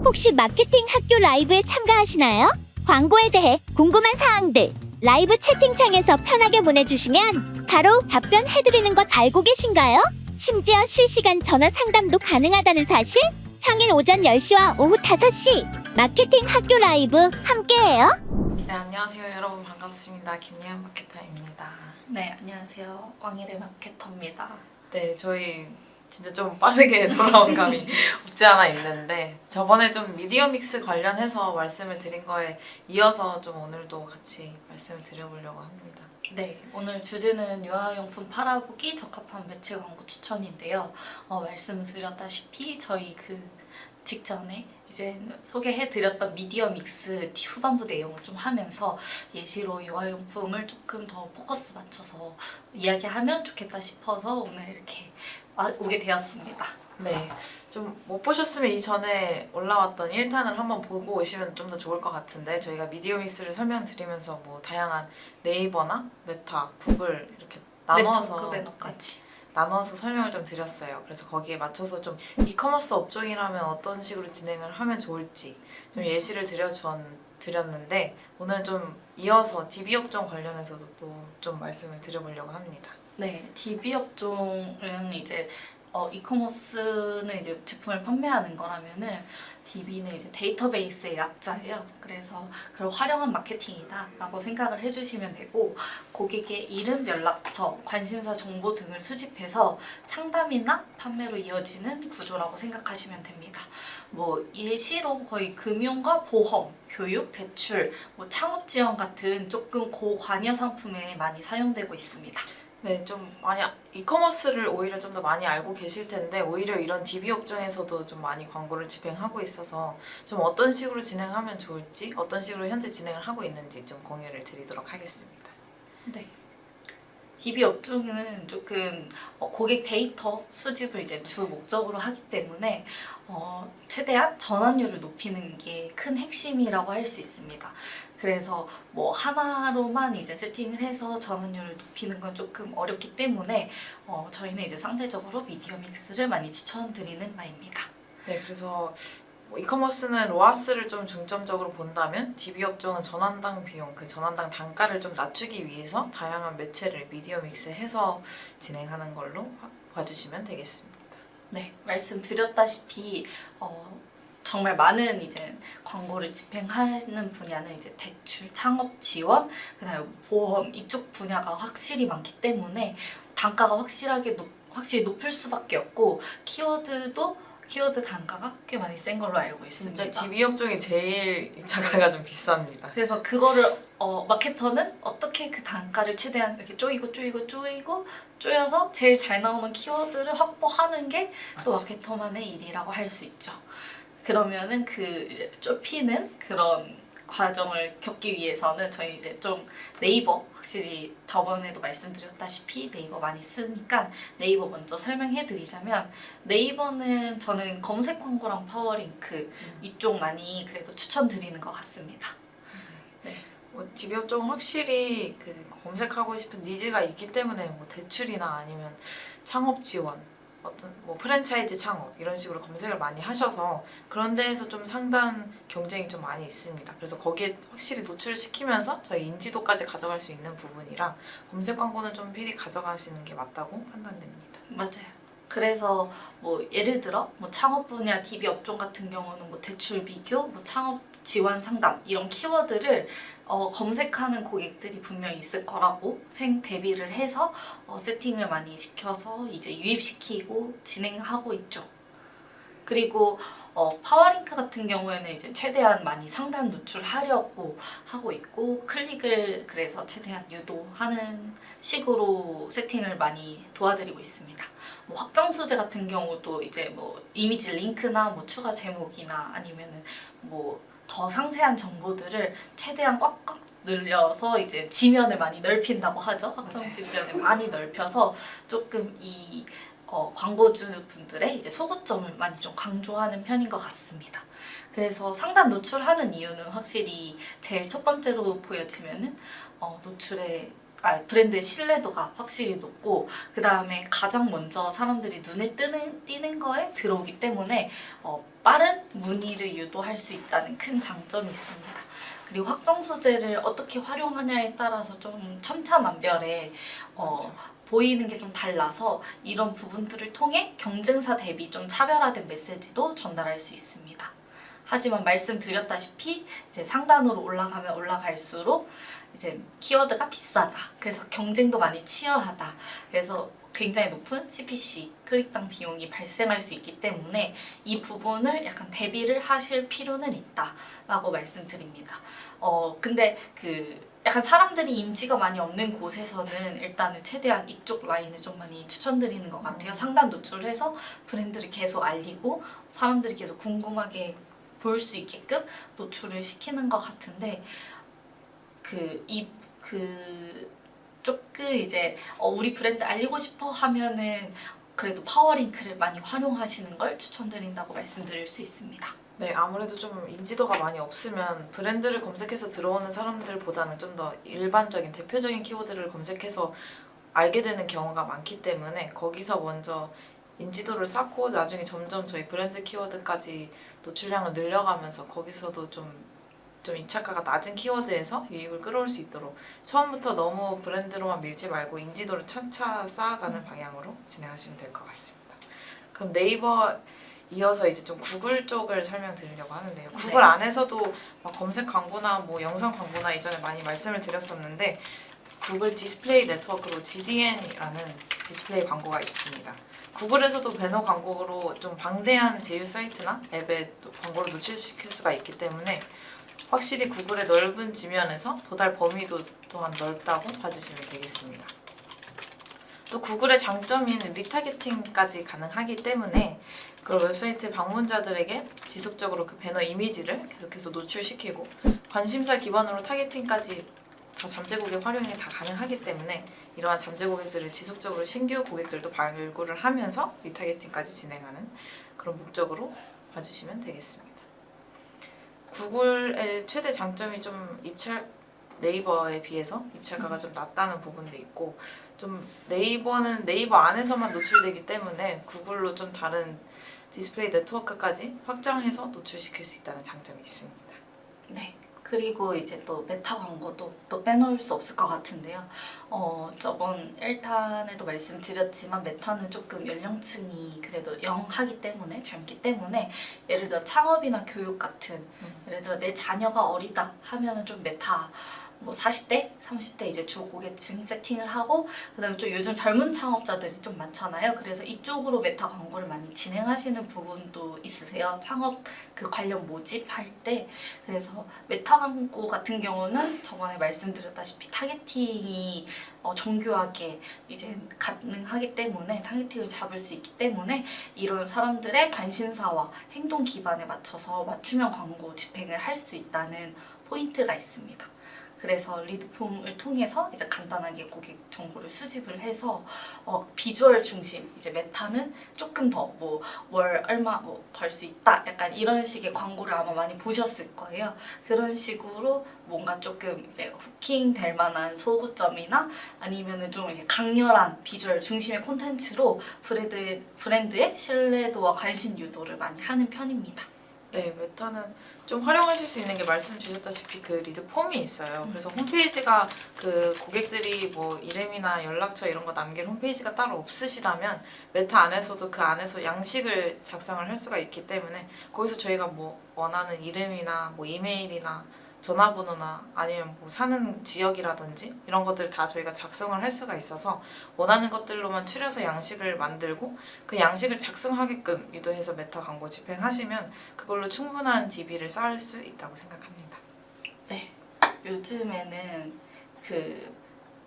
혹시 마케팅 학교 라이브에 참가하시나요? 광고에 대해 궁금한 사항들 라이브 채팅창에서 편하게 보내주시면 바로 답변해드리는 것 알고 계신가요? 심지어 실시간 전화 상담도 가능하다는 사실? 평일 오전 10시와 오후 5시 마케팅 학교 라이브 함께해요. 네, 안녕하세요 여러분, 반갑습니다. 김예은 마케터입니다. 네, 안녕하세요. 왕일의 마케터입니다. 네, 저희 진짜 좀 빠르게 돌아온 감이 없지 않아 있는데, 저번에 좀 미디어 믹스 관련해서 말씀을 드린 거에 이어서 좀 오늘도 같이 말씀을 드려보려고 합니다. 네, 오늘 주제는 유아용품 팔아보기 적합한 매체 광고 추천인데요. 말씀드렸다시피 저희 그 직전에 이제 소개해드렸던 미디어 믹스 후반부 내용을 좀 하면서 예시로 유아용품을 조금 더 포커스 맞춰서 이야기하면 좋겠다 싶어서 오늘 이렇게 오게 되었습니다. 네, 좀 못 보셨으면 이전에 올라왔던 1탄을 한번 보고 오시면 좀 더 좋을 것 같은데, 저희가 미디어 믹스를 설명드리면서 뭐 다양한 네이버나 메타, 구글 이렇게 나눠서 나눠서 설명을 좀 드렸어요. 그래서 거기에 맞춰서 좀 이커머스 업종이라면 어떤 식으로 진행을 하면 좋을지 좀 예시를 드렸는데, 오늘 좀 이어서 DB 업종 관련해서도 또 좀 말씀을 드려보려고 합니다. 네, DB 업종은 이제 이커머스는 이제 제품을 판매하는 거라면은 DB는 이제 데이터베이스의 약자예요. 그래서 그걸 활용한 마케팅이다라고 생각을 해주시면 되고, 고객의 이름, 연락처, 관심사 정보 등을 수집해서 상담이나 판매로 이어지는 구조라고 생각하시면 됩니다. 뭐 예시로 거의 금융과 보험, 교육, 대출, 뭐 창업 지원 같은 조금 고관여 상품에 많이 사용되고 있습니다. 네, 좀 많이 이커머스를 오히려 좀 더 많이 알고 계실 텐데, 오히려 이런 DB 업종에서도 좀 많이 광고를 집행하고 있어서 좀 어떤 식으로 진행하면 좋을지, 어떤 식으로 현재 진행을 하고 있는지 좀 공유를 드리도록 하겠습니다. 네. DB 업종은 조금 고객 데이터 수집을 이제 주 목적으로 하기 때문에 최대한 전환율을 높이는 게 큰 핵심이라고 할 수 있습니다. 그래서 뭐 하나로만 이제 세팅을 해서 전환율을 높이는 건 조금 어렵기 때문에 저희는 이제 상대적으로 미디어 믹스를 많이 추천드리는 바입니다. 네, 그래서 뭐 이커머스는 로아스를 좀 중점적으로 본다면, DB 업종은 전환당 비용, 그 전환당 단가를 좀 낮추기 위해서 다양한 매체를 미디어 믹스해서 진행하는 걸로 봐주시면 되겠습니다. 네, 말씀드렸다시피 정말 많은 이제 광고를 집행하는 분야는 이제 대출, 창업 지원, 그다음에 보험 이쪽 분야가 확실히 많기 때문에 단가가 확실히 높을 수밖에 없고, 키워드 단가가 꽤 많이 센 걸로 알고 있습니다. 진짜 DB 업종이 제일 입자가가 좀 비쌉니다. 그래서 그거를 마케터는 어떻게 그 단가를 최대한 이렇게 쪼여서 제일 잘 나오는 키워드를 확보하는 게 또 마케터만의 일이라고 할 수 있죠. 그러면은 그 좁히는 그런 과정을 겪기 위해서는 저희 이제 좀 네이버, 확실히 저번에도 말씀드렸다시피 네이버 많이 쓰니까 네이버 먼저 설명해 드리자면, 네이버는 저는 검색 광고랑 파워링크 이쪽 많이 그래도 추천드리는 것 같습니다. 네. 뭐 DB 업종은 확실히 그 검색하고 싶은 니즈가 있기 때문에 뭐 대출이나 아니면 창업 지원, 어떤 뭐 프랜차이즈 창업 이런 식으로 검색을 많이 하셔서 그런 데에서 좀 상단 경쟁이 좀 많이 있습니다. 그래서 거기에 확실히 노출시키면서 저희 인지도까지 가져갈 수 있는 부분이라 검색 광고는 좀 필히 가져가시는 게 맞다고 판단됩니다. 맞아요. 그래서 뭐 예를 들어 뭐 창업 분야 DB 업종 같은 경우는 뭐 대출 비교, 뭐 창업 지원 상담 이런 키워드를 검색하는 고객들이 분명히 있을 거라고 대비를 해서 세팅을 많이 시켜서 이제 유입시키고 진행하고 있죠. 그리고 파워링크 같은 경우에는 이제 최대한 많이 상단 노출하려고 하고 있고, 클릭을 그래서 최대한 유도하는 식으로 세팅을 많이 도와드리고 있습니다. 뭐 확장 소재 같은 경우도 이제 뭐 이미지 링크나 뭐 추가 제목이나 아니면은 뭐 더 상세한 정보들을 최대한 꽉꽉 늘려서 이제 지면을 많이 넓힌다고 하죠. 확장 지면을 많이 넓혀서 조금 이 광고주 분들의 이제 소구점을 많이 좀 강조하는 편인 것 같습니다. 그래서 상단 노출하는 이유는 확실히 제일 첫 번째로 보여지면은 노출의 브랜드의 신뢰도가 확실히 높고 그 다음에 가장 먼저 사람들이 눈에 띄는 거에 들어오기 때문에 빠른 문의를 유도할 수 있다는 큰 장점이 있습니다. 그리고 확정 소재를 어떻게 활용하냐에 따라서 좀 천차만별에 맞죠. 보이는 게 좀 달라서 이런 부분들을 통해 경쟁사 대비 좀 차별화된 메시지도 전달할 수 있습니다. 하지만 말씀드렸다시피 이제 상단으로 올라가면 올라갈수록 이제 키워드가 비싸다. 그래서 경쟁도 많이 치열하다. 그래서 굉장히 높은 CPC, 클릭당 비용이 발생할 수 있기 때문에 이 부분을 약간 대비를 하실 필요는 있다라고 말씀드립니다. 근데 약간 사람들이 인지가 많이 없는 곳에서는 일단은 최대한 이쪽 라인을 좀 많이 추천드리는 것 같아요. 상단 노출해서 브랜드를 계속 알리고 사람들이 계속 궁금하게 볼 수 있게끔 노출을 시키는 것 같은데 조금 이제 우리 브랜드 알리고 싶어 하면은 그래도 파워링크를 많이 활용하시는 걸 추천드린다고 말씀드릴 수 있습니다. 네, 아무래도 좀 인지도가 많이 없으면 브랜드를 검색해서 들어오는 사람들보다는 좀 더 일반적인 대표적인 키워드를 검색해서 알게 되는 경우가 많기 때문에 거기서 먼저 인지도를 쌓고 나중에 점점 저희 브랜드 키워드까지 노출량을 늘려가면서 거기서도 좀 입착가가 낮은 키워드에서 유입을 끌어올 수 있도록 처음부터 너무 브랜드로만 밀지 말고 인지도를 차차 쌓아가는 방향으로 진행하시면 될 것 같습니다. 그럼 네이버 이어서 이제 좀 구글 쪽을 설명드리려고 하는데요. 구글 안에서도 막 검색 광고나 뭐 영상 광고나 이전에 많이 말씀을 드렸었는데 구글 디스플레이 네트워크로 GDN이라는 디스플레이 광고가 있습니다. 구글에서도 배너 광고로 좀 방대한 제휴 사이트나 앱에 광고를 노출시킬 수가 있기 때문에 확실히 구글의 넓은 지면에서 도달 범위도 또한 넓다고 봐주시면 되겠습니다. 또 구글의 장점인 리타게팅까지 가능하기 때문에 그런 웹사이트 방문자들에게 지속적으로 그 배너 이미지를 계속해서 노출시키고 관심사 기반으로 타겟팅까지 다 잠재 고객 활용이 다 가능하기 때문에 이러한 잠재 고객들을 지속적으로 신규 고객들도 발굴을 하면서 리타게팅까지 진행하는 그런 목적으로 봐주시면 되겠습니다. 구글의 최대 장점이 좀 네이버에 비해서 입찰가가 좀 낮다는 부분도 있고 좀 네이버는 네이버 안에서만 노출되기 때문에 구글로 좀 다른 디스플레이 네트워크까지 확장해서 노출시킬 수 있다는 장점이 있습니다. 네. 그리고 이제 또 메타 광고도 또 빼놓을 수 없을 것 같은데요. 저번 1탄에도 말씀드렸지만 메타는 조금 연령층이 그래도 영하기 때문에 젊기 때문에 예를 들어 창업이나 교육 같은 예를 들어 내 자녀가 어리다 하면은 좀 메타 뭐 40대, 30대 이제 주 고객층 세팅을 하고 그다음에 좀 요즘 젊은 창업자들이 좀 많잖아요. 그래서 이쪽으로 메타 광고를 많이 진행하시는 부분도 있으세요. 창업 관련 모집할 때. 그래서 메타 광고 같은 경우는 저번에 말씀드렸다시피 타겟팅이 정교하게 이제 가능하기 때문에 타겟팅을 잡을 수 있기 때문에 이런 사람들의 관심사와 행동 기반에 맞춰서 맞춤형 광고 집행을 할 수 있다는 포인트가 있습니다. 그래서 리드폼을 통해서 이제 간단하게 고객 정보를 수집을 해서 비주얼 중심 이제 메타는 조금 더 뭐 월 얼마 뭐 벌 수 있다 약간 이런 식의 광고를 아마 많이 보셨을 거예요. 그런 식으로 뭔가 조금 이제 후킹 될 만한 소구점이나 아니면은 좀 이렇게 강렬한 비주얼 중심의 콘텐츠로 브랜드의 신뢰도와 관심 유도를 많이 하는 편입니다. 네, 메타는 좀 활용하실 수 있는 게 말씀 주셨다시피 그 리드 폼이 있어요. 그래서 홈페이지가 그 고객들이 뭐 이름이나 연락처 이런 거 남길 홈페이지가 따로 없으시다면 메타 안에서도 그 안에서 양식을 작성을 할 수가 있기 때문에 거기서 저희가 뭐 원하는 이름이나 뭐 이메일이나 전화번호나 아니면 뭐 사는 지역이라든지 이런 것들을 다 저희가 작성을 할 수가 있어서 원하는 것들로만 추려서 양식을 만들고 그 양식을 작성하게끔 유도해서 메타 광고 집행하시면 그걸로 충분한 DB를 쌓을 수 있다고 생각합니다. 네, 요즘에는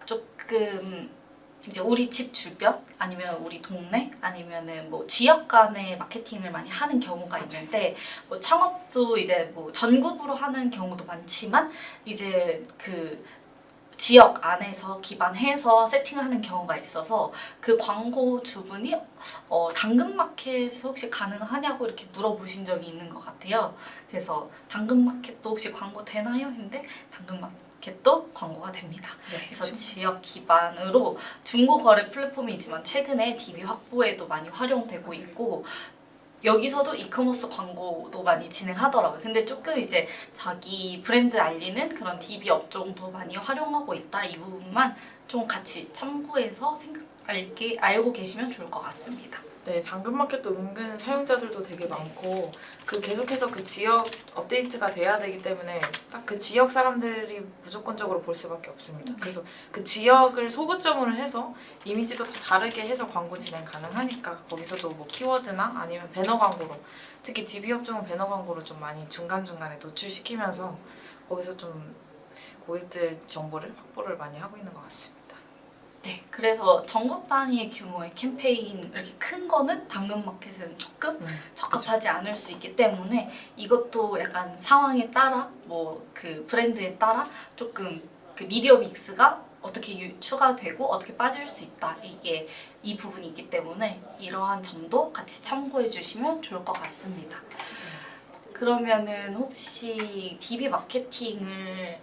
조금 이제 우리 집 주변 아니면 우리 동네 아니면은 뭐 지역 간의 마케팅을 많이 하는 경우가 있는데 뭐 창업도 이제 뭐 전국으로 하는 경우도 많지만 이제 지역 안에서 기반해서 세팅하는 경우가 있어서 그 광고 주분이 당근마켓 혹시 가능하냐고 이렇게 물어보신 적이 있는 것 같아요. 그래서 당근마켓도 혹시 광고 되나요? 했는데 당근마켓 마켓도 광고가 됩니다. 네, 그래서 지역 기반으로 중고 거래 플랫폼이지만 최근에 DB 확보에도 많이 활용되고 맞아요. 있고 여기서도 이커머스 광고도 많이 진행하더라고요. 근데 조금 이제 자기 브랜드 알리는 그런 DB 업종도 많이 활용하고 있다. 이 부분만 좀 같이 참고해서 알고 계시면 좋을 것 같습니다. 네, 당근마켓도 은근 사용자들도 되게 많고 계속해서 그 지역 업데이트가 돼야 되기 때문에 딱 그 지역 사람들이 무조건적으로 볼 수밖에 없습니다. 그래서 그 지역을 소구점으로 해서 이미지도 다 다르게 해서 광고 진행 가능하니까 거기서도 뭐 키워드나 아니면 배너 광고로 특히 DB 업종은 배너 광고로 좀 많이 중간중간에 노출시키면서 거기서 좀 고객들 정보를 확보를 많이 하고 있는 것 같습니다. 네, 그래서 전국 단위의 규모의 캠페인 이렇게 큰 거는 당근마켓에는 조금 적합하지 않을 수 있기 때문에 이것도 약간 상황에 따라 뭐 그 브랜드에 따라 조금 그 미디어 믹스가 어떻게 추가되고 어떻게 빠질 수 있다 이 부분이 있기 때문에 이러한 점도 같이 참고해 주시면 좋을 것 같습니다. 그러면은 혹시 DB 마케팅을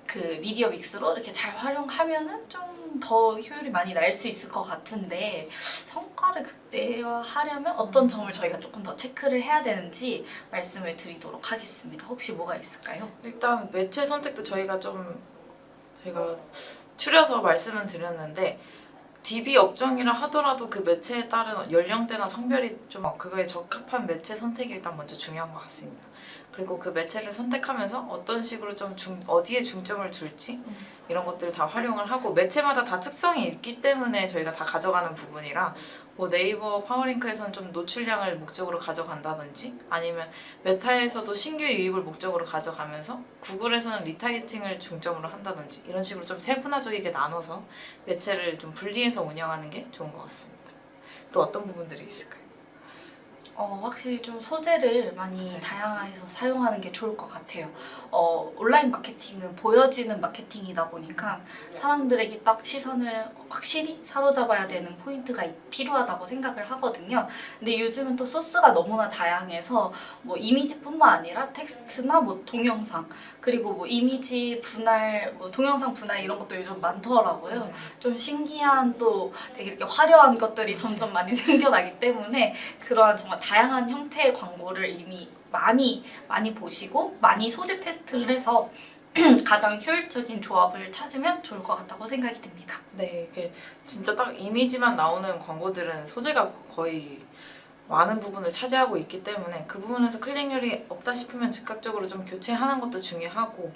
그 미디어 믹스로 이렇게 잘 활용하면은 좀 더 효율이 많이 날 수 있을 것 같은데 성과를 극대화하려면 어떤 점을 저희가 조금 더 체크를 해야 되는지 말씀을 드리도록 하겠습니다. 혹시 뭐가 있을까요? 일단 매체 선택도 저희가 추려서 말씀을 드렸는데 DB 업종이라 하더라도 그 매체에 따른 연령대나 성별이 좀 그거에 적합한 매체 선택이 일단 먼저 중요한 것 같습니다. 그리고 그 매체를 선택하면서 어떤 식으로 좀 어디에 중점을 둘지 이런 것들을 다 활용을 하고 매체마다 다 특성이 있기 때문에 저희가 다 가져가는 부분이라 뭐 네이버 파워링크에서는 좀 노출량을 목적으로 가져간다든지 아니면 메타에서도 신규 유입을 목적으로 가져가면서 구글에서는 리타게팅을 중점으로 한다든지 이런 식으로 좀 세분화적이게 나눠서 매체를 좀 분리해서 운영하는 게 좋은 것 같습니다. 또 어떤 부분들이 있을까요? 확실히 좀 소재를 많이 네. 다양해서 사용하는 게 좋을 것 같아요. 온라인 마케팅은 보여지는 마케팅이다 보니까 사람들에게 딱 시선을 확실히 사로잡아야 되는 포인트가 필요하다고 생각을 하거든요. 근데 요즘은 또 소스가 너무나 다양해서 뭐 이미지뿐만 아니라 텍스트나 뭐 동영상 그리고 뭐 이미지 분할, 뭐 동영상 분할 이런 것도 요즘 많더라고요. 맞아요. 좀 신기한 또 되게 이렇게 화려한 것들이 맞아요. 점점 많이 생겨나기 때문에 그러한 정말 다양한 형태의 광고를 이미 많이 보시고 많이 소재 테스트를 해서 가장 효율적인 조합을 찾으면 좋을 것 같다고 생각이 듭니다. 네, 이게 진짜 딱 이미지만 나오는 광고들은 소재가 거의 많은 부분을 차지하고 있기 때문에 그 부분에서 클릭률이 없다 싶으면 즉각적으로 좀 교체하는 것도 중요하고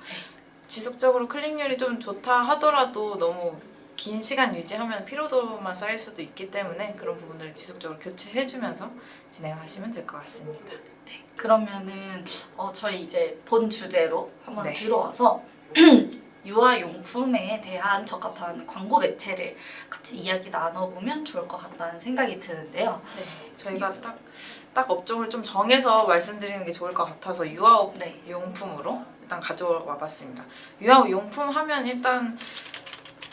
지속적으로 클릭률이 좀 좋다 하더라도 너무 긴 시간 유지하면 피로도만 쌓일 수도 있기 때문에 그런 부분들을 지속적으로 교체해주면서 진행하시면 될 것 같습니다. 네, 그러면은 저희 이제 본 주제로 한번 네. 들어와서 유아용품에 대한 적합한 광고 매체를 같이 이야기 나눠보면 좋을 것 같다는 생각이 드는데요. 네, 저희가 딱 업종을 좀 정해서 말씀드리는 게 좋을 것 같아서 유아용품으로 일단 가져와 봤습니다. 유아용품 하면 일단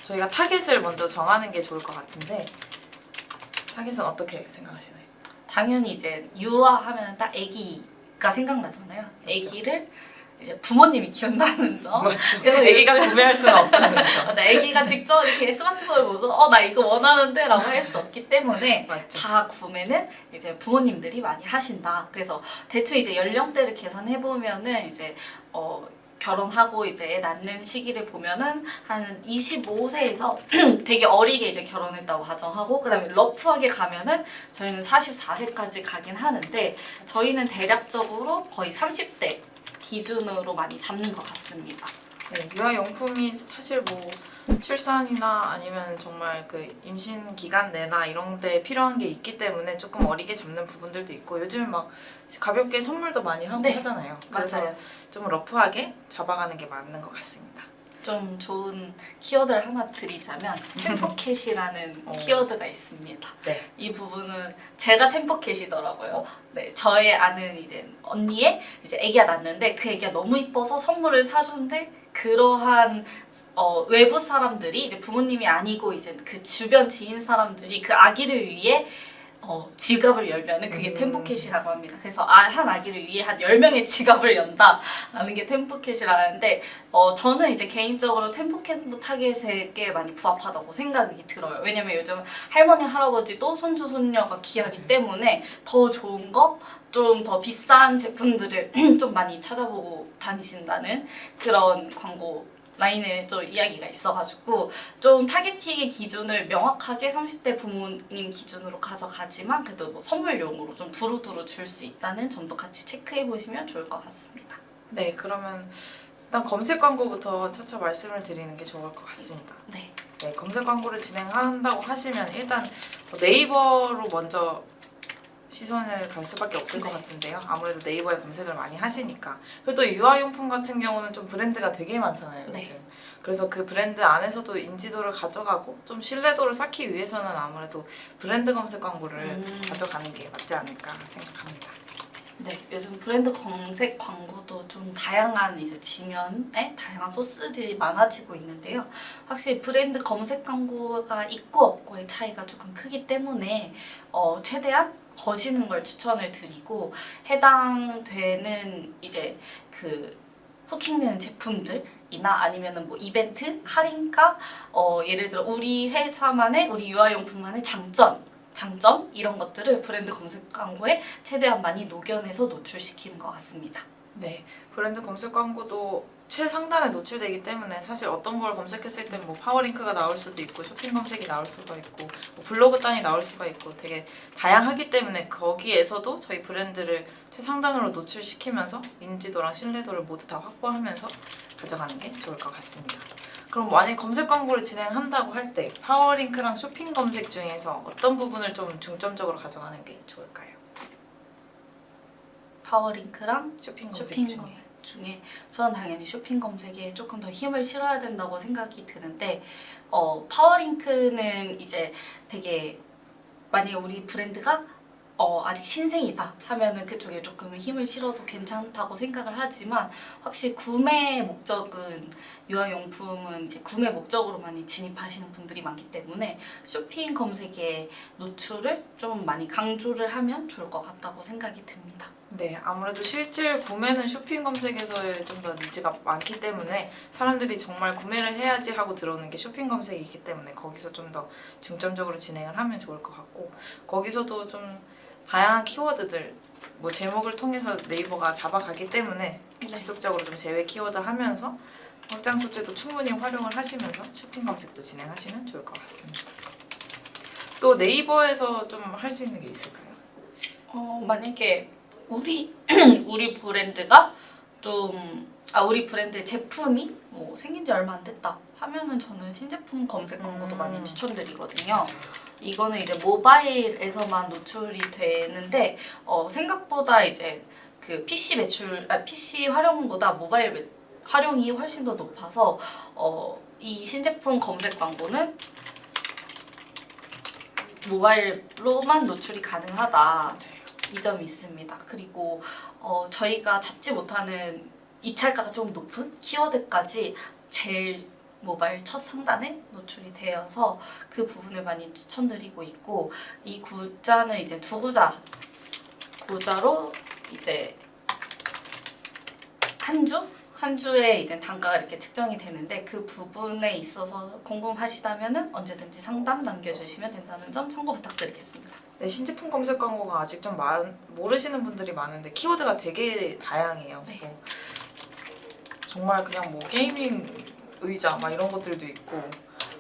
저희가 타겟을 먼저 정하는 게 좋을 것 같은데 타겟은 어떻게 생각하시나요? 당연히 이제 유아하면 딱 아기가 생각나잖아요. 아기를 이제 부모님이 키운다는 점. 맞죠. 그래서 아기가 구매할 수는 없다는 점. 맞아, 아기가 직접 이렇게 스마트폰을 보고 나 이거 원하는데 라고 할 수 없기 때문에 맞죠. 다 구매는 이제 부모님들이 많이 하신다. 그래서 대충 이제 연령대를 계산해 보면은 이제 결혼하고 이제 애 낳는 시기를 보면은 한 25세에서 되게 어리게 이제 결혼했다고 가정하고 그다음에 러프하게 가면은 저희는 44세까지 가긴 하는데 저희는 대략적으로 거의 30대 기준으로 많이 잡는 것 같습니다. 네, 유아용품이 사실 뭐 출산이나 아니면 정말 그 임신 기간 내나 이런 데 필요한 게 있기 때문에 조금 어리게 잡는 부분들도 있고 요즘은 막 가볍게 선물도 많이 하고 네, 하잖아요. 그래서 맞아요. 좀 러프하게 잡아가는 게 맞는 것 같습니다. 좀 좋은 키워드를 하나 드리자면 템포캣이라는 키워드가 있습니다. 네. 이 부분은 제가 템포캣이더라고요. 네, 저의 아는 이제 언니의 이제 아기가 낳는데 그 아기가 너무 이뻐서 선물을 사줬는데 그러한 외부 사람들이 이제 부모님이 아니고 이제 그 주변 지인 사람들이 그 아기를 위해 지갑을 열면은 그게 템포켓이라고 합니다. 그래서 한 아기를 위해 한 10명의 지갑을 연다라는 게 템포켓이라고 하는데 저는 이제 개인적으로 템포켓도 타겟에게 많이 부합하다고 생각이 들어요. 왜냐면 요즘 할머니 할아버지도 손주 손녀가 귀하기 때문에 더 좋은 거 좀 더 비싼 제품들을 좀 많이 찾아보고 다니신다는 그런 광고 라인에 좀 이야기가 있어가지고 좀 타겟팅의 기준을 명확하게 30대 부모님 기준으로 가져가지만 그래도 뭐 선물용으로 좀 두루두루 줄 수 있다는 점도 같이 체크해 보시면 좋을 것 같습니다. 네, 그러면 일단 검색 광고부터 차차 말씀을 드리는 게 좋을 것 같습니다. 네. 네, 검색 광고를 진행한다고 하시면 일단 네이버로 먼저 시선을 갈 수밖에 없을 것 같은데요. 아무래도 네이버에 검색을 많이 하시니까. 그리고 또 유아용품 같은 경우는 좀 브랜드가 되게 많잖아요, 네. 요즘. 그래서 그 브랜드 안에서도 인지도를 가져가고 좀 신뢰도를 쌓기 위해서는 아무래도 브랜드 검색 광고를 가져가는 게 맞지 않을까 생각합니다. 네, 요즘 브랜드 검색 광고도 좀 다양한 이제 지면에 다양한 소스들이 많아지고 있는데요. 확실히 브랜드 검색 광고가 있고 없고의 차이가 조금 크기 때문에 최대한 거시는 걸 추천을 드리고 해당되는 이제 그 후킹되는 제품들이나 아니면은 뭐 이벤트 할인가 예를 들어 우리 회사만의 우리 유아용품만의 장점 이런 것들을 브랜드 검색 광고에 최대한 많이 녹여내서 노출시키는 것 같습니다. 네, 브랜드 검색 광고도 최상단에 노출되기 때문에 사실 어떤 걸 검색했을 땐 뭐 파워링크가 나올 수도 있고 쇼핑 검색이 나올 수가 있고 뭐 블로그 단이 나올 수가 있고 되게 다양하기 때문에 거기에서도 저희 브랜드를 최상단으로 노출시키면서 인지도랑 신뢰도를 모두 다 확보하면서 가져가는 게 좋을 것 같습니다. 그럼 만약 검색 광고를 진행한다고 할 때 파워링크랑 쇼핑 검색 중에서 어떤 부분을 좀 중점적으로 가져가는 게 좋을까요? 파워링크랑 쇼핑 쇼핑 검색 중에. 검색 중에 저는 당연히 쇼핑 검색에 조금 더 힘을 실어야 된다고 생각이 드는데 파워링크는 이제 되게 만약에 우리 브랜드가 아직 신생이다 하면은 그쪽에 조금 힘을 실어도 괜찮다고 생각을 하지만 확실히 구매 목적은 유아용품은 이제 구매 목적으로 많이 진입하시는 분들이 많기 때문에 쇼핑 검색의 노출을 좀 많이 강조를 하면 좋을 것 같다고 생각이 듭니다. 네, 아무래도 실질 구매는 쇼핑 검색에서의 좀 더 니즈가 많기 때문에 사람들이 정말 구매를 해야지 하고 들어오는 게 쇼핑 검색이기 때문에 거기서 좀 더 중점적으로 진행을 하면 좋을 것 같고 거기서도 좀 다양한 키워드들 뭐 제목을 통해서 네이버가 잡아가기 때문에 지속적으로 좀 제외 키워드 하면서 확장 소재도 충분히 활용을 하시면서 쇼핑 검색도 진행하시면 좋을 것 같습니다. 또 네이버에서 좀 할 수 있는 게 있을까요? 만약에 우리 브랜드가 우리 브랜드 제품이 뭐 생긴 지 얼마 안 됐다 하면은 저는 신제품 검색 광고도 많이 추천드리거든요. 이거는 이제 모바일에서만 노출이 되는데 생각보다 이제 그 PC 활용보다 모바일 활용이 훨씬 더 높아서 이 신제품 검색 광고는 모바일로만 노출이 가능하다. 이 점이 있습니다. 그리고 저희가 잡지 못하는 입찰가가 좀 높은 키워드까지 제일 모바일 첫 상단에 노출이 되어서 그 부분을 많이 추천드리고 있고 이 구자는 이제 두 구자로 이제 한 주에 이제 단가가 이렇게 측정이 되는데 그 부분에 있어서 궁금하시다면은 언제든지 상담 남겨주시면 된다는 점 참고 부탁드리겠습니다. 네, 신제품 검색 광고가 아직 좀 모르시는 분들이 많은데 키워드가 되게 다양해요. 네. 뭐 정말 그냥 뭐 게이밍 의자 막 이런 것들도 있고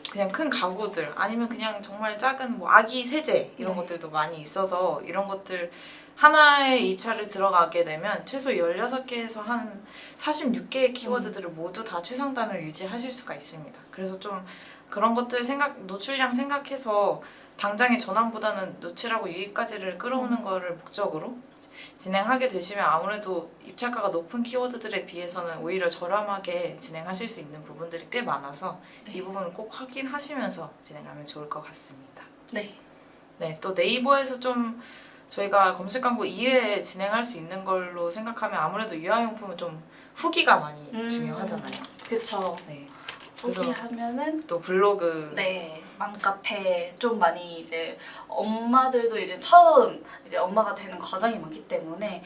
그냥 큰 가구들 아니면 그냥 정말 작은 뭐 아기 세제 이런 네. 것들도 많이 있어서 이런 것들 하나의 입찰을 들어가게 되면 최소 16개에서 한 46개의 키워드들을 모두 다 최상단을 유지하실 수가 있습니다. 그래서 좀 그런 것들 노출량 생각해서 당장의 전환보다는 노출하고 유입까지를 끌어오는 거를 목적으로 진행하게 되시면 아무래도 입찰가가 높은 키워드들에 비해서는 오히려 저렴하게 진행하실 수 있는 부분들이 꽤 많아서 네. 이 부분을 꼭 확인하시면서 진행하면 좋을 것 같습니다. 네. 네, 또 네이버에서 좀 저희가 검색 광고 이외에 진행할 수 있는 걸로 생각하면 아무래도 유아용품은 좀 후기가 많이 중요하잖아요. 그쵸. 네. 그래서 후기 하면은 또 블로그 네, 맘카페 좀 많이 이제 엄마들도 이제 처음 이제 엄마가 되는 과정이 많기 때문에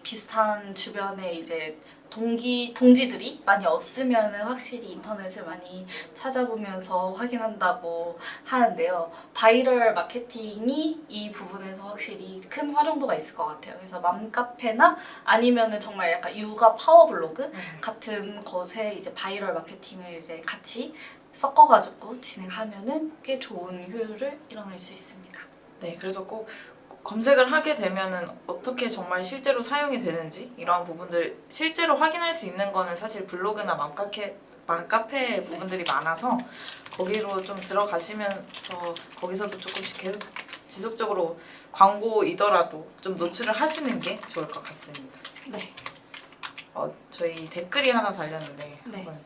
비슷한 주변에 이제 동지들이 많이 없으면은 확실히 인터넷을 많이 찾아보면서 확인한다고 하는데요. 바이럴 마케팅이 이 부분에서 확실히 큰 활용도가 있을 것 같아요. 그래서 맘카페나 아니면은 정말 약간 육아 파워블로그 맞아요. 같은 것에 이제 바이럴 마케팅을 이제 같이 섞어가지고 진행하면은 꽤 좋은 효율을 이뤄낼 수 있습니다. 네, 그래서 꼭 검색을 하게 되면은 어떻게 정말 실제로 사용이 되는지 이러한 부분들 실제로 확인할 수 있는 거는 사실 블로그나 맘카페 부분들이 많아서 거기로 좀 들어가시면서 거기서도 조금씩 계속 지속적으로 광고이더라도 좀 노출을 하시는 게 좋을 것 같습니다. 네. 저희 댓글이 하나 달렸는데 네. 한번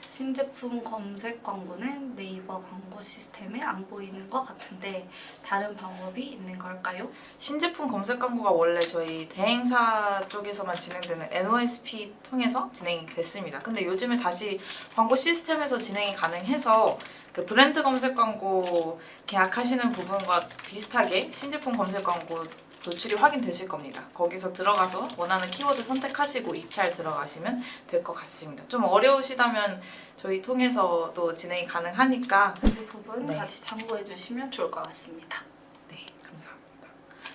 신제품 검색 광고는 네이버 광고 시스템에 안 보이는 것 같은데 다른 방법이 있는 걸까요? 신제품 검색 광고가 원래 저희 대행사 쪽에서만 진행되는 NOSP 통해서 진행이 됐습니다. 근데 요즘에 다시 광고 시스템에서 진행이 가능해서 그 브랜드 검색 광고 계약하시는 부분과 비슷하게 신제품 검색 광고 노출이 확인되실 겁니다. 거기서 들어가서 원하는 키워드 선택하시고 입찰 들어가시면 될 것 같습니다. 좀 어려우시다면 저희 통해서도 진행이 가능하니까 그 부분 네. 같이 참고해 주시면 좋을 것 같습니다. 네, 감사합니다.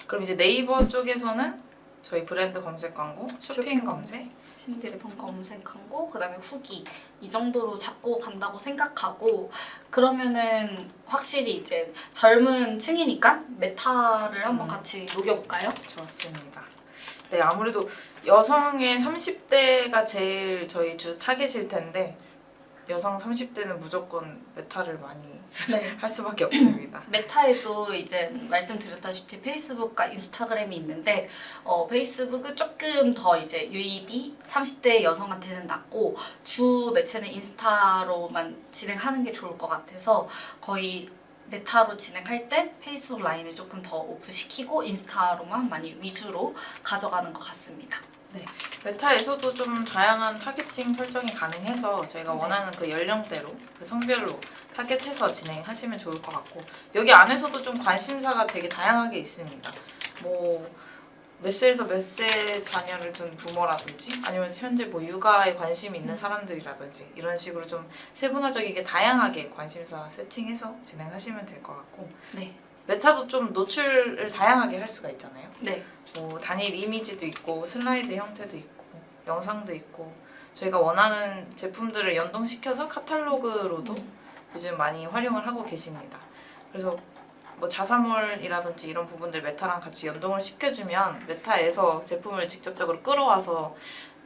그럼 이제 네이버 쪽에서는 저희 브랜드 검색 광고, 쇼핑 검색, 신제품 검색 광고, 그다음에 후기 이 정도로 잡고 간다고 생각하고 그러면은 확실히 이제 젊은 층이니까 메타를 한번 같이 녹여볼까요? 좋았습니다. 네, 아무래도 여성의 30대가 제일 저희 주 타겟일 텐데 여성 30대는 무조건 메타를 많이 네. 할 수밖에 없습니다. 메타에도 이제 말씀드렸다시피 페이스북과 인스타그램이 있는데 페이스북은 조금 더 이제 유입이 30대 여성한테는 낮고 주 매체는 인스타로만 진행하는 게 좋을 것 같아서 거의 메타로 진행할 때 페이스북 라인을 조금 더 오프시키고 인스타로만 많이 위주로 가져가는 것 같습니다. 메타에서도 좀 다양한 타겟팅 설정이 가능해서 저희가 네. 원하는 그 연령대로, 그 성별로 타겟해서 진행하시면 좋을 것 같고 여기 안에서도 좀 관심사가 되게 다양하게 있습니다. 뭐 몇 세에서 몇 세 자녀를 둔 부모라든지 아니면 현재 뭐 육아에 관심이 있는 사람들이라든지 이런 식으로 좀 세분화적이게 다양하게 관심사 세팅해서 진행하시면 될 것 같고 네. 메타도 좀 노출을 다양하게 할 수가 있잖아요. 네. 뭐 단일 이미지도 있고 슬라이드 형태도 있고 영상도 있고 저희가 원하는 제품들을 연동시켜서 카탈로그로도 요즘 많이 활용을 하고 계십니다. 그래서 뭐 자사몰이라든지 이런 부분들 메타랑 같이 연동을 시켜주면 메타에서 제품을 직접적으로 끌어와서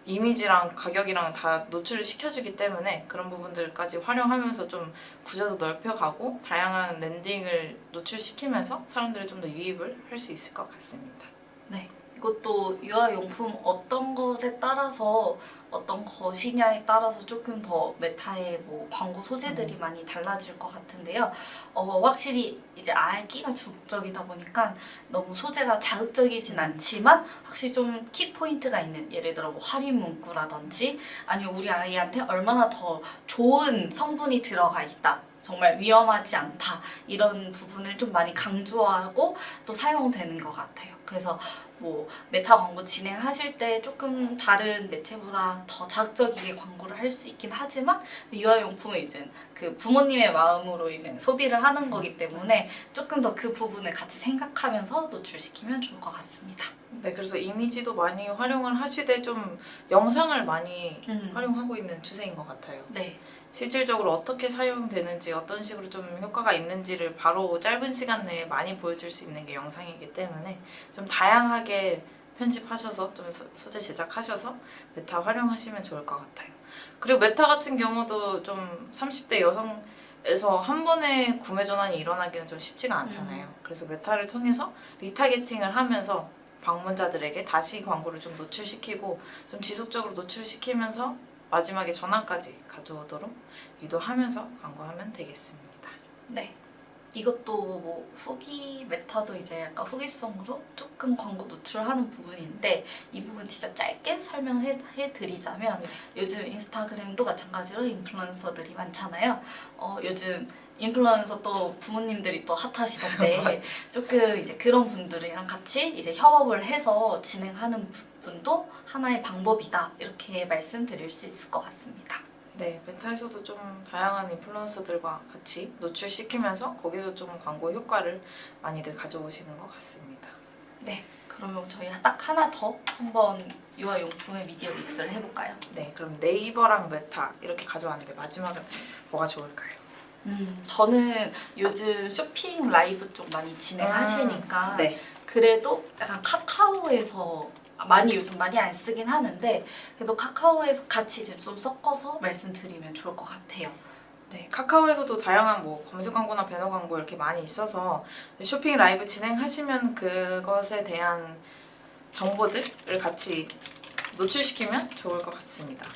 이미지랑 가격이랑 다 노출을 시켜주기 때문에 그런 부분들까지 활용하면서 좀 구조도 넓혀가고 다양한 랜딩을 노출시키면서 사람들이 좀 더 유입을 할 수 있을 것 같습니다. 네. 이것도 유아용품 어떤 것에 따라서 어떤 것이냐에 따라서 조금 더 메타의 뭐 광고 소재들이 많이 달라질 것 같은데요. 확실히 이제 아기가 주목적이다 보니까 너무 소재가 자극적이진 않지만 확실히 좀 키포인트가 있는 예를 들어 뭐 할인 문구라든지 아니면 우리 아이한테 얼마나 더 좋은 성분이 들어가 있다. 정말 위험하지 않다 이런 부분을 좀 많이 강조하고 또 사용되는 것 같아요. 그래서 뭐 메타 광고 진행하실 때 조금 다른 매체보다 더 자극적이게 광고를 할 수 있긴 하지만 유아용품은 이제 그 부모님의 마음으로 이제 소비를 하는 거기 때문에 조금 더 그 부분을 같이 생각하면서 노출시키면 좋을 것 같습니다. 네, 그래서 이미지도 많이 활용을 하시되 좀 영상을 많이 활용하고 있는 추세인 것 같아요. 네. 실질적으로 어떻게 사용되는지 어떤 식으로 좀 효과가 있는지를 바로 짧은 시간 내에 많이 보여줄 수 있는 게 영상이기 때문에 좀 다양하게 편집하셔서 좀 소재 제작하셔서 메타 활용하시면 좋을 것 같아요. 그리고 메타 같은 경우도 좀 30대 여성에서 한 번에 구매 전환이 일어나기는 좀 쉽지가 않잖아요. 그래서 메타를 통해서 리타겟팅을 하면서 방문자들에게 다시 광고를 좀 노출시키고 좀 지속적으로 노출시키면서 마지막에 전환까지 가져오도록 유도하면서 광고하면 되겠습니다. 네. 이것도 뭐 후기 메타도 이제 약간 후기성으로 조금 광고 노출하는 부분인데 이 부분 진짜 짧게 설명해 드리자면 요즘 인스타그램도 마찬가지로 인플루언서들이 많잖아요. 요즘 인플루언서 또 부모님들이 또 핫하시던데 조금 이제 그런 분들이랑 같이 이제 협업을 해서 진행하는 부분도 하나의 방법이다 이렇게 말씀드릴 수 있을 것 같습니다. 네, 메타에서도 좀 다양한 인플루언서들과 같이 노출시키면서 거기서 좀 광고 효과를 많이들 가져오시는 것 같습니다. 네, 그러면 저희 딱 하나 더 한번 유아용품의 미디어 믹스를 해볼까요? 네, 그럼 네이버랑 메타 이렇게 가져왔는데 마지막은 뭐가 좋을까요? 저는 요즘 쇼핑 라이브 쪽 많이 진행하시니까 네. 그래도 약간 카카오에서 요즘 많이 안 쓰긴 하는데 그래도 카카오에서 같이 이제 좀 섞어서 말씀드리면 좋을 것 같아요. 네, 카카오에서도 다양한 뭐 검색 광고나 배너 광고 이렇게 많이 있어서 쇼핑 라이브 진행하시면 그것에 대한 정보들을 같이 노출시키면 좋을 것 같습니다.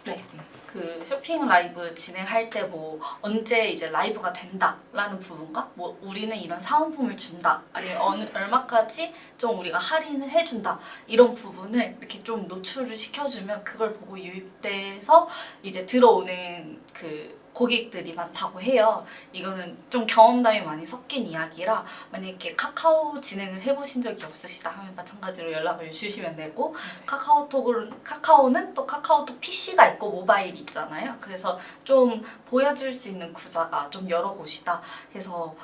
네. 그 쇼핑 라이브 진행할 때 뭐 언제 이제 라이브가 된다라는 부분과 뭐 우리는 이런 사은품을 준다 아니면 얼마까지 좀 우리가 할인을 해준다 이런 부분을 이렇게 좀 노출을 시켜주면 그걸 보고 유입돼서 이제 들어오는 그 고객들이 많다고 해요. 이거는 좀 경험담이 많이 섞인 이야기라 만약에 카카오 진행을 해보신 적이 없으시다 하면 마찬가지로 연락을 주시면 되고 카카오는 또 카카오톡 PC가 있고 모바일이 있잖아요. 그래서 좀 보여줄 수 있는 구자가 좀 여러 곳이다 해서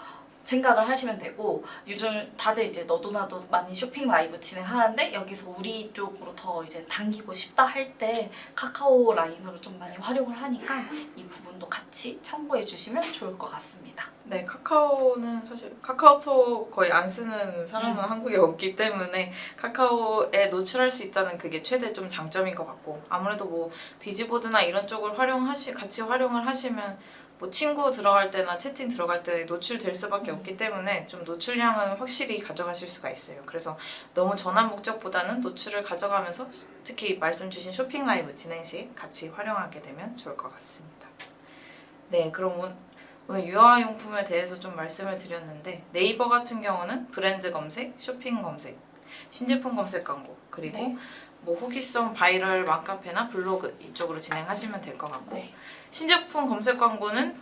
생각을 하시면 되고 요즘 다들 이제 너도 나도 많이 쇼핑 라이브 진행하는데 여기서 우리 쪽으로 더 이제 당기고 싶다 할 때 카카오 라인으로 좀 많이 활용을 하니까 이 부분도 같이 참고해 주시면 좋을 것 같습니다. 네, 카카오는 사실 카카오톡 거의 안 쓰는 사람은 한국에 없기 때문에 카카오에 노출할 수 있다는 그게 최대 좀 장점인 것 같고 아무래도 뭐 비즈보드나 이런 쪽을 같이 활용을 하시면 뭐 친구 들어갈 때나 채팅 들어갈 때 노출될 수밖에 없기 때문에 좀 노출량은 확실히 가져가실 수가 있어요. 그래서 너무 전환 목적보다는 노출을 가져가면서 특히 말씀 주신 쇼핑 라이브 진행 시 같이 활용하게 되면 좋을 것 같습니다. 네, 그럼 오늘 유아용품에 대해서 좀 말씀을 드렸는데 네이버 같은 경우는 브랜드 검색, 쇼핑 검색, 신제품 검색 광고 그리고 네. 뭐 후기성 바이럴 맘카페나 블로그 이쪽으로 진행하시면 될 것 같고 네. 신제품 검색 광고는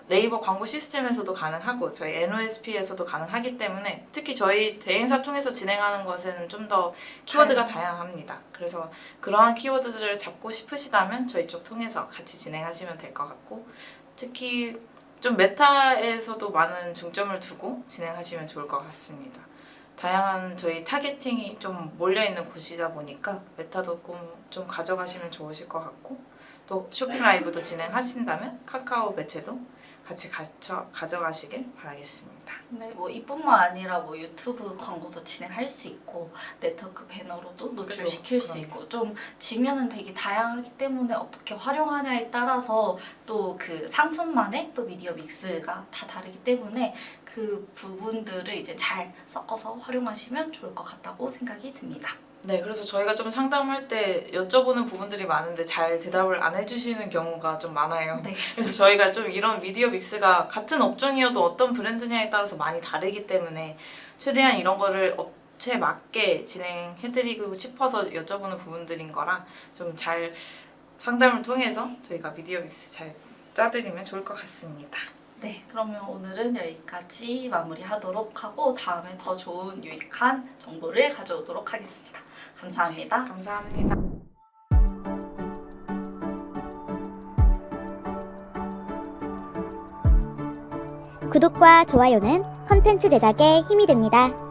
네이버 광고 시스템에서도 가능하고 저희 NOSP에서도 가능하기 때문에 특히 저희 대행사 통해서 진행하는 것에는 좀 더 키워드가 다양합니다. 그래서 그러한 키워드들을 잡고 싶으시다면 저희 쪽 통해서 같이 진행하시면 될 것 같고 특히 좀 메타에서도 많은 중점을 두고 진행하시면 좋을 것 같습니다. 다양한 저희 타겟팅이 좀 몰려있는 곳이다 보니까 메타도 좀 가져가시면 좋으실 것 같고 또 쇼핑 라이브도 진행하신다면 카카오 매체도 같이 가져가시길 바라겠습니다. 네, 뭐 이뿐만 아니라 뭐 유튜브 광고도 진행할 수 있고 네트워크 배너로도 노출시킬 수 있고 좀 지면은 되게 다양하기 때문에 어떻게 활용하냐에 따라서 또 그 상품만의 또 미디어 믹스가 다 다르기 때문에 그 부분들을 이제 잘 섞어서 활용하시면 좋을 것 같다고 생각이 듭니다. 네, 그래서 저희가 좀 상담할 때 여쭤보는 부분들이 많은데 잘 대답을 안 해주시는 경우가 좀 많아요. 네. 그래서 저희가 좀 이런 미디어 믹스가 같은 업종이어도 어떤 브랜드냐에 따라서 많이 다르기 때문에 최대한 이런 거를 업체에 맞게 진행해드리고 싶어서 여쭤보는 부분들인 거라 좀 잘 상담을 통해서 저희가 미디어 믹스 잘 짜드리면 좋을 것 같습니다. 네, 그러면 오늘은 여기까지 마무리하도록 하고 다음에 더 좋은 유익한 정보를 가져오도록 하겠습니다. 감사합니다. 감사합니다. 구독과 좋아요는 컨텐츠 제작에 힘이 됩니다.